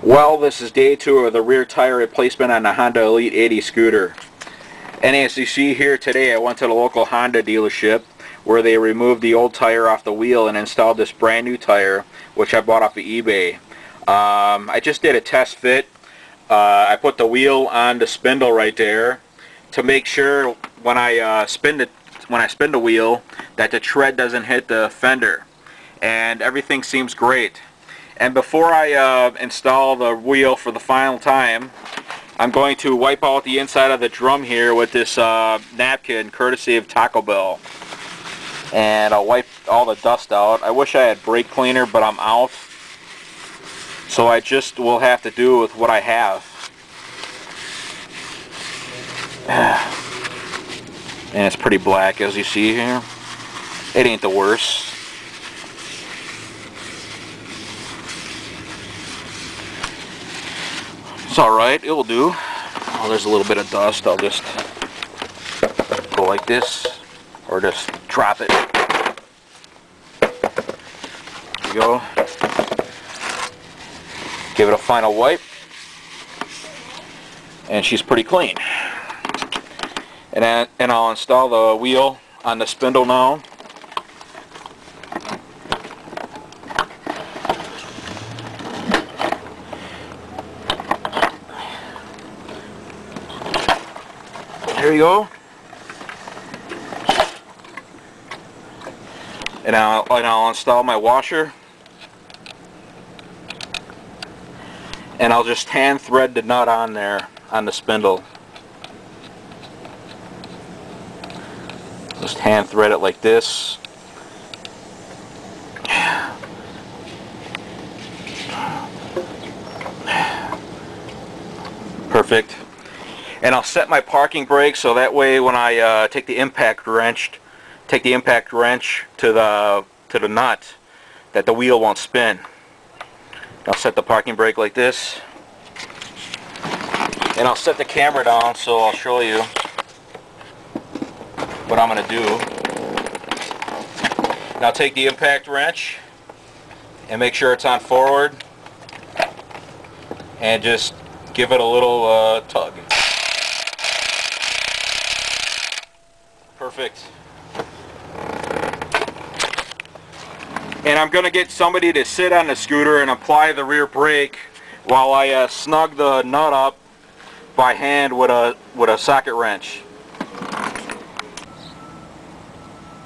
Well, this is day 2 of the rear tire replacement on the Honda Elite 80 scooter. And as you see here today, I went to the local Honda dealership where they removed the old tire off the wheel and installed this brand new tire, which I bought off of eBay. I just did a test fit. I put the wheel on the spindle right there to make sure when I spin the wheel that the tread doesn't hit the fender. And everything seems great. And before I install the wheel for the final time, I'm going to wipe out the inside of the drum here with this napkin courtesy of Taco Bell. And I'll wipe all the dust out. I wish I had brake cleaner, but I'm out. So I just will have to do with what I have. And it's pretty black as you see here. It ain't the worst. It's alright, it will do. Oh, there's a little bit of dust. I'll just go like this, or just drop it. There we go. Give it a final wipe. And she's pretty clean. And I'll install the wheel on the spindle now. There you go. And I'll install my washer. And I'll just hand thread the nut on there, on the spindle. Just hand thread it like this. Perfect. And I'll set my parking brake so that way when I take the impact wrench to the nut, that the wheel won't spin. I'll set the parking brake like this. And I'll set the camera down so I'll show you what I'm going to do. Now take the impact wrench and make sure it's on forward and just give it a little tug. Perfect. And I'm going to get somebody to sit on the scooter and apply the rear brake while I snug the nut up by hand with a socket wrench.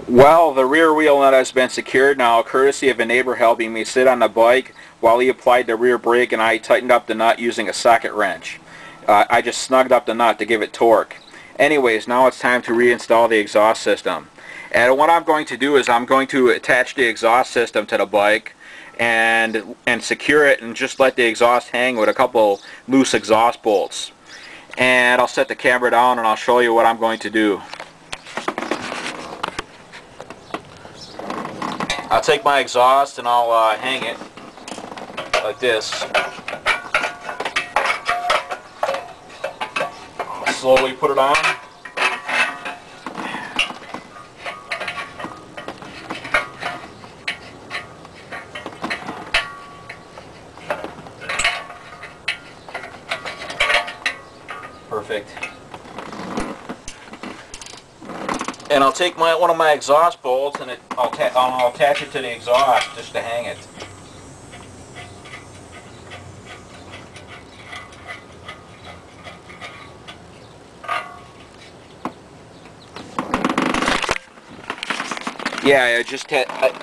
Well, the rear wheel nut has been secured now, courtesy of a neighbor helping me sit on the bike while he applied the rear brake, and I tightened up the nut using a socket wrench. I just snugged up the nut to give it torque. Anyways, now it's time to reinstall the exhaust system. And what I'm going to do is I'm going to attach the exhaust system to the bike and secure it and just let the exhaust hang with a couple loose exhaust bolts. And I'll set the camera down and I'll show you what I'm going to do. I'll take my exhaust and I'll hang it like this. Slowly put it on. Perfect. And I'll take one of my exhaust bolts and I'll attach it to the exhaust just to hang it. Yeah,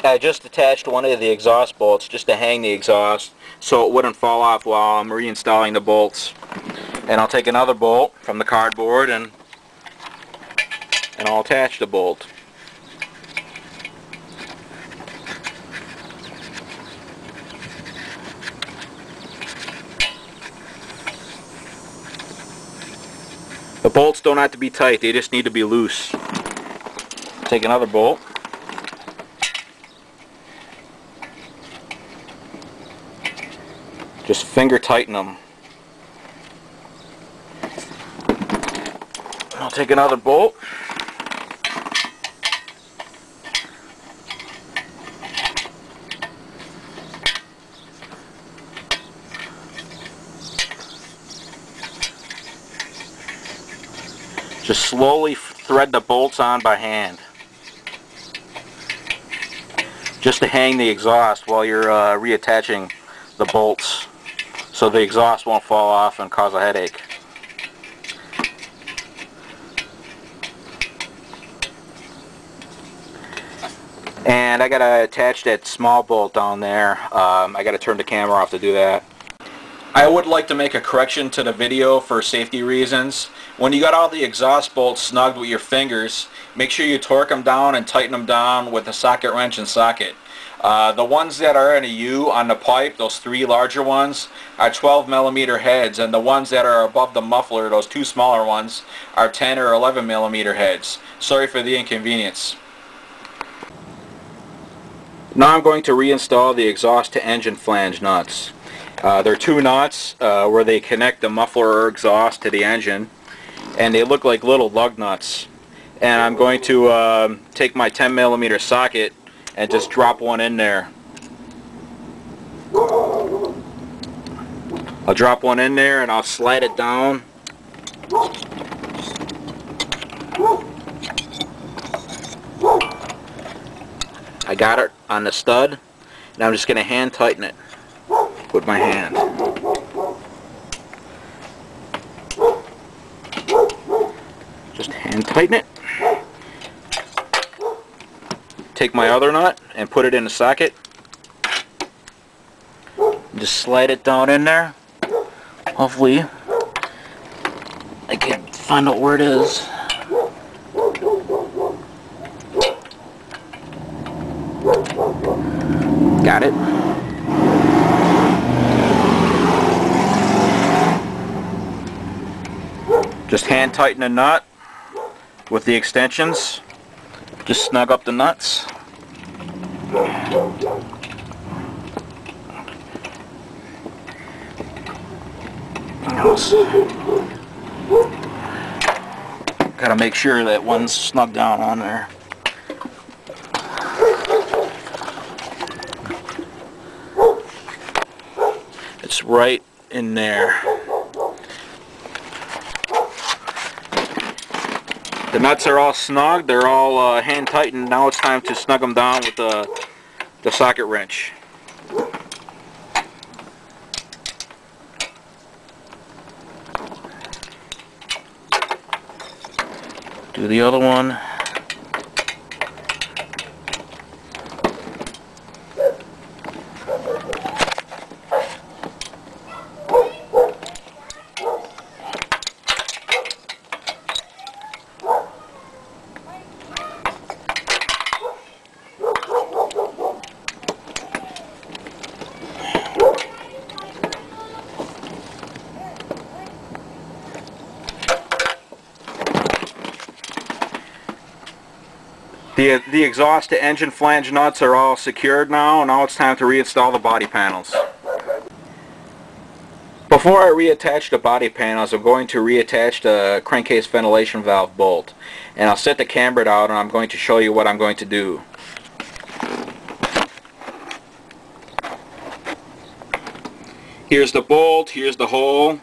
I just attached one of the exhaust bolts just to hang the exhaust so it wouldn't fall off while I'm reinstalling the bolts. And I'll take another bolt from the cardboard and I'll attach the bolt. The bolts don't have to be tight, they just need to be loose. Take another bolt. Just finger tighten them. I'll take another bolt. Just slowly thread the bolts on by hand, just to hang the exhaust while you're reattaching the bolts, so the exhaust won't fall off and cause a headache. And I gotta attach that small bolt down there. I gotta turn the camera off to do that. I would like to make a correction to the video for safety reasons. When you got all the exhaust bolts snugged with your fingers, make sure you torque them down and tighten them down with a socket wrench and socket. The ones that are in a U on the pipe, those 3 larger ones, are 12mm heads, and the ones that are above the muffler, those 2 smaller ones, are 10 or 11mm heads. Sorry for the inconvenience. Now I'm going to reinstall the exhaust to engine flange nuts. There are 2 nuts where they connect the muffler or exhaust to the engine, and they look like little lug nuts. And I'm going to take my 10mm socket and just drop one in there. I'll drop one in there and I'll slide it down. I got it on the stud, and I'm just going to hand tighten it with my hand. Just hand tighten it. Take my other nut and put it in the socket. Just slide it down in there. Hopefully I can find out where it is. Got it. Just hand tighten the nut with the extensions. Just snug up the nuts. Gotta make sure that one's snug down on there. It's right in there. The nuts are all snug, they're all hand tightened. Now it's time to snug them down with the socket wrench. Do the other one. The exhaust to engine flange nuts are all secured now, and now it's time to reinstall the body panels. Before I reattach the body panels, I'm going to reattach the crankcase ventilation valve bolt. And I'll set the camera out and I'm going to show you what I'm going to do. Here's the bolt, here's the hole,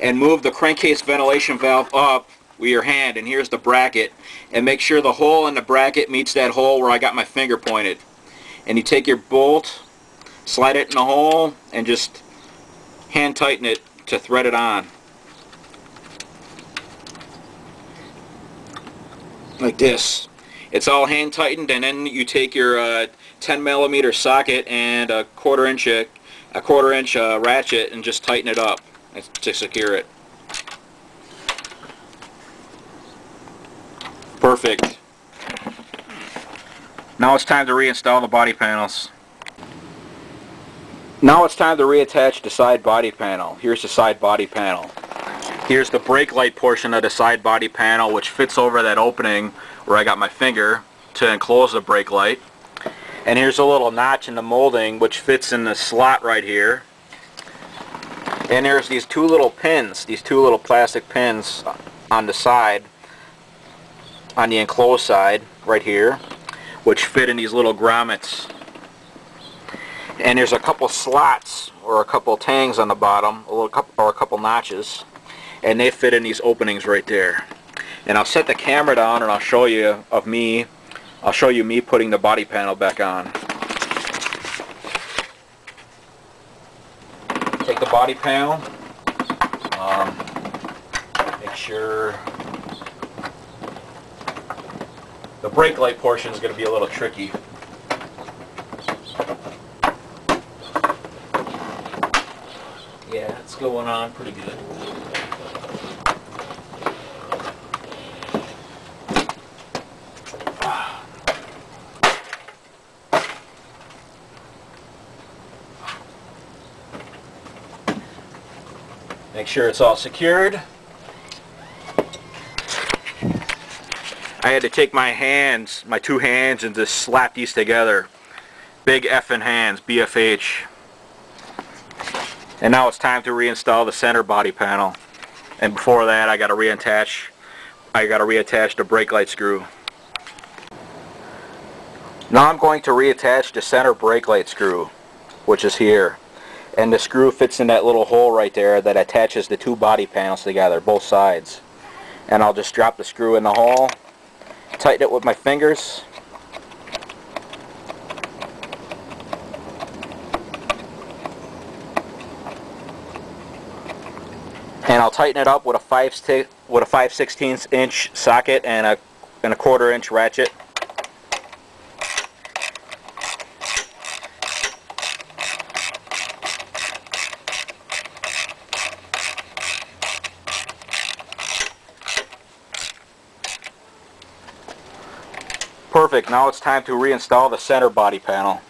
and move the crankcase ventilation valve up with your hand, and here's the bracket, and make sure the hole in the bracket meets that hole where I got my finger pointed. And you take your bolt, slide it in the hole, and just hand tighten it to thread it on. Like this. It's all hand tightened, and then you take your 10mm socket and a quarter inch ratchet and just tighten it up to secure it. Perfect. Now it's time to reinstall the body panels. Now it's time to reattach the side body panel. Here's the side body panel. Here's the brake light portion of the side body panel, which fits over that opening where I got my finger to enclose the brake light. And here's a little notch in the molding which fits in the slot right here. And there's these 2 little pins, these 2 little plastic pins on the side, on the enclosed side right here, which fit in these little grommets. And there's a couple slots or a couple tangs on the bottom, or a couple notches, and they fit in these openings right there. And I'll set the camera down and I'll show you me putting the body panel back on. Take the body panel, make sure the brake light portion is going to be a little tricky. Yeah, it's going on pretty good. Make sure it's all secured. I had to take my hands, my two hands, and just slap these together. Big effing hands, BFH. And now it's time to reinstall the center body panel. And before that, I got to reattach the brake light screw. Now I'm going to reattach the center brake light screw, which is here. And the screw fits in that little hole right there that attaches the two body panels together, both sides. And I'll just drop the screw in the hole, tighten it with my fingers. And I'll tighten it up with a 5/16 inch socket and a 1/4 inch ratchet. Perfect. Now it's time to reinstall the center body panel.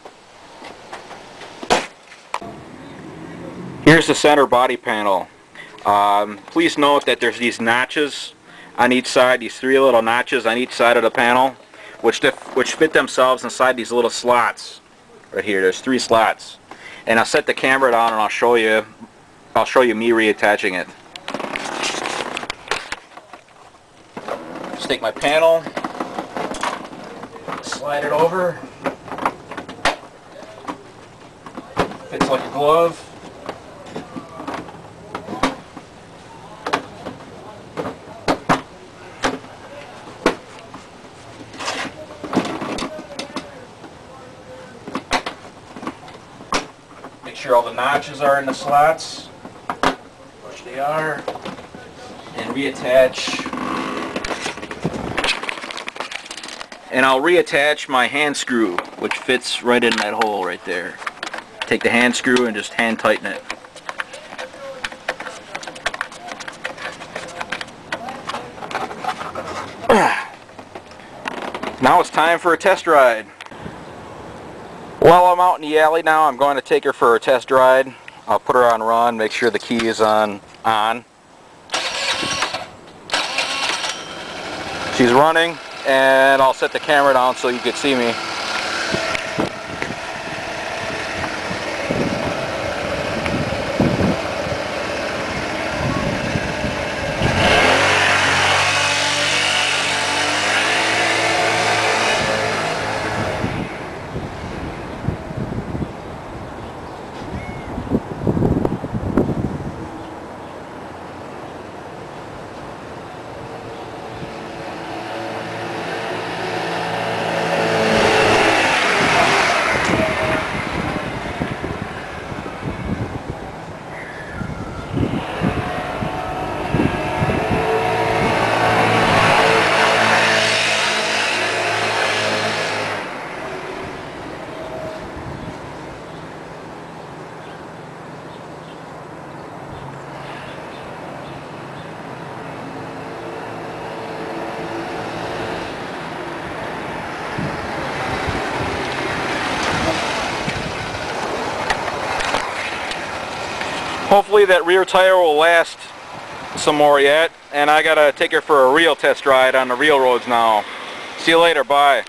Here's the center body panel. Please note that there's these notches on each side, these three little notches on each side of the panel, which fit themselves inside these little slots. Right here, there's 3 slots. And I'll set the camera down and I'll show you me reattaching it. Just take my panel, slide it over, fits like a glove. Make sure all the notches are in the slots, which they are, and reattach. And I'll reattach my hand screw, which fits right in that hole right there. Take the hand screw and just hand tighten it. Now it's time for a test ride. While I'm out in the alley now, I'm going to take her for a test ride. I'll put her on run, make sure the key is on. She's running, and I'll set the camera down so you can see me. Hopefully that rear tire will last some more yet, and I gotta take her for a real test ride on the real roads now. See you later, bye.